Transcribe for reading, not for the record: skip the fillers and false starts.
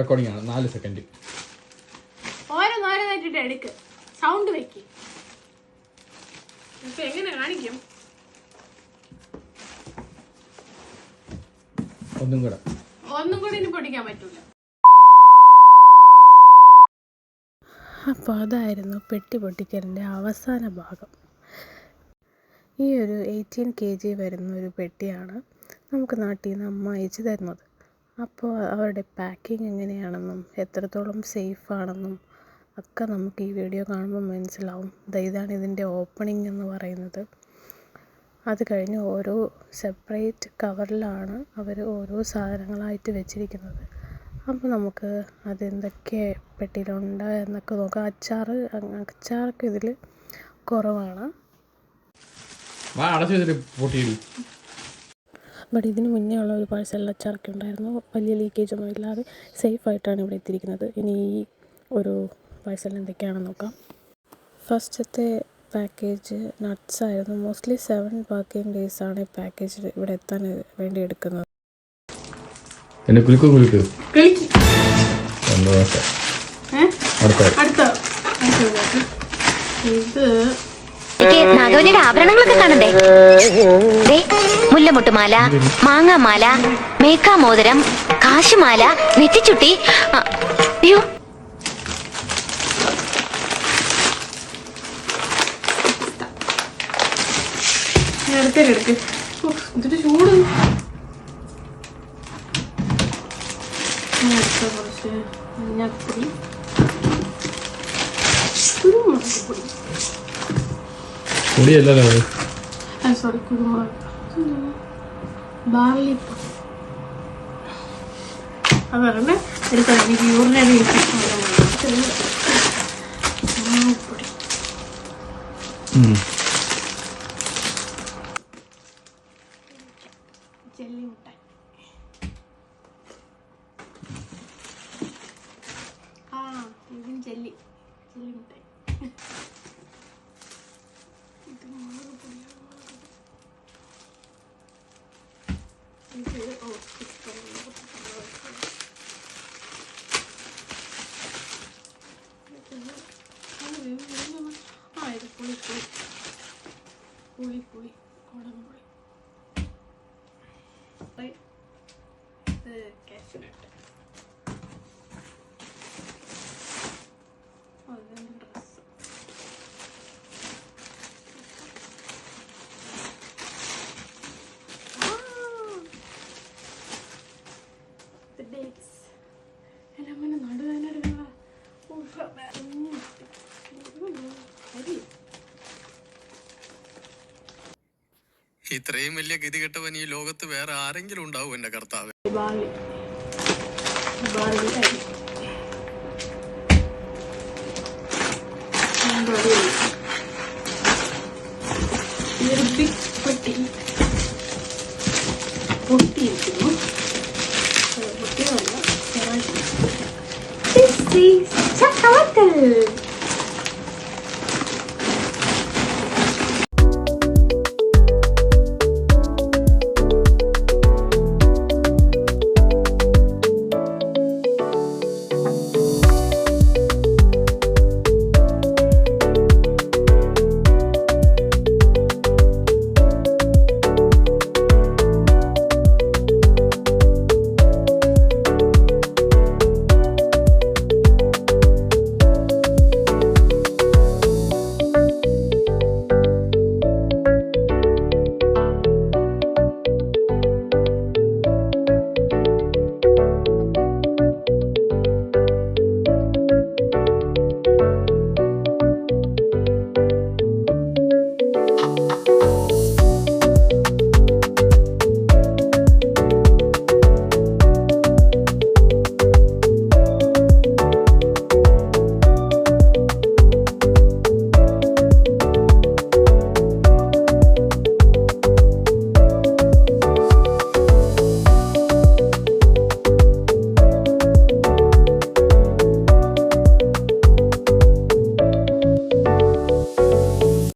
Recording ആണ് 4 second. ഓരോന്നായിട്ട് എടുക്ക്, സൗണ്ട് വെക്ക്. ഇപ്പൊ എങ്ങനെ കാണിക്കും? ഒന്നും കൂടെ ഇനി പൊട്ടിക്കാൻ പറ്റൂല. അപ്പോൾ അതായിരുന്നു പെട്ടി പൊട്ടിക്കലിൻ്റെ അവസാന ഭാഗം. ഈ ഒരു 18 kg വരുന്ന ഒരു പെട്ടിയാണ് നമുക്ക് നാട്ടിൽ നിന്ന് അമ്മ അയച്ചു തരുന്നത്. അപ്പോൾ അവരുടെ പാക്കിംഗ് എങ്ങനെയാണെന്നും എത്രത്തോളം സേഫാണെന്നും ഒക്കെ നമുക്ക് ഈ വീഡിയോ കാണുമ്പോൾ മനസ്സിലാവും. ഇതാണ് ഇതിൻ്റെ ഓപ്പണിംഗ് എന്ന് പറയുന്നത്. അത് കഴിഞ്ഞ് ഓരോ സെപ്പറേറ്റ് കവറിലാണ് അവർ ഓരോ സാധനങ്ങളായിട്ട് വെച്ചിരിക്കുന്നത്. അപ്പോൾ നമുക്ക് അതെന്തൊക്കെ പെട്ടിയിലുണ്ട് എന്നൊക്കെ നോക്കാം. അച്ചാറൊക്കെ ഇതിൽ കുറവാണ്. ബട്ട് ഇതിന് മുന്നേ ഉള്ള ഒരു പാഴ്സൽ അച്ചാറൊക്കെ ഉണ്ടായിരുന്നു. വലിയ ലീക്കേജ് ഒന്നും ഇല്ലാതെ സേഫായിട്ടാണ് ഇവിടെ എത്തിയിരിക്കുന്നത്. ഇനി ഈ ഒരു പാഴ്സൽ എന്തൊക്കെയാണെന്ന് നോക്കാം. ഫസ്റ്റത്തെ പാക്കേജ് നട്ട്സ് ആയിരുന്നു. മോസ്റ്റ്ലി 7 വർക്കിംഗ് ഡേയ്സ് ആണ് ഈ പാക്കേജ് ഇവിടെ എത്താൻ വേണ്ടി എടുക്കുന്നത്. നാഗവല്ലിയുടെ ആഭരണങ്ങളൊക്കെ കാണണ്ടേ? മുല്ലമുട്ടുമാല, മാങ്ങാമാല, മേക്കാമോതിരം, കാശുമാല, നെറ്റിച്ചുട്ടി. അയ്യോ, എടുക്ക്. ഇതിന്റെ ചൂട്. കുറച്ച് മഞ്ഞപ്പൊടി, കുരുമുളക് പൊടി, സോറി കുരുമുളക്, ബാർലി അതറിഞ്ഞ എടുക്കാൻ എനിക്ക് യൂറിനറി ഇൻഫെക്ഷൻ പൊടി, ജെല്ലി മുട്ടായി, ഇതിന് ജെല്ലി മുട്ടായി, ഇത് മുളക് പൊടി, ഇത് ഇത് പുളി കുടംപുളി, ഇത് കാഷ്യൂനട്ട്, ഡ്രസ്സ്, ഡേറ്റ്സ് എല്ലാം അങ്ങനെ നടുവേനെടുക്കുക. ഇത്രയും വലിയ ഗതികെട്ടവൻ ഈ ലോകത്ത് വേറെ ആരെങ്കിലും ഉണ്ടാവും എന്റെ കർത്താവ്. പൊട്ടിയിരിക്കുന്നു. പൊട്ടിയതല്ല,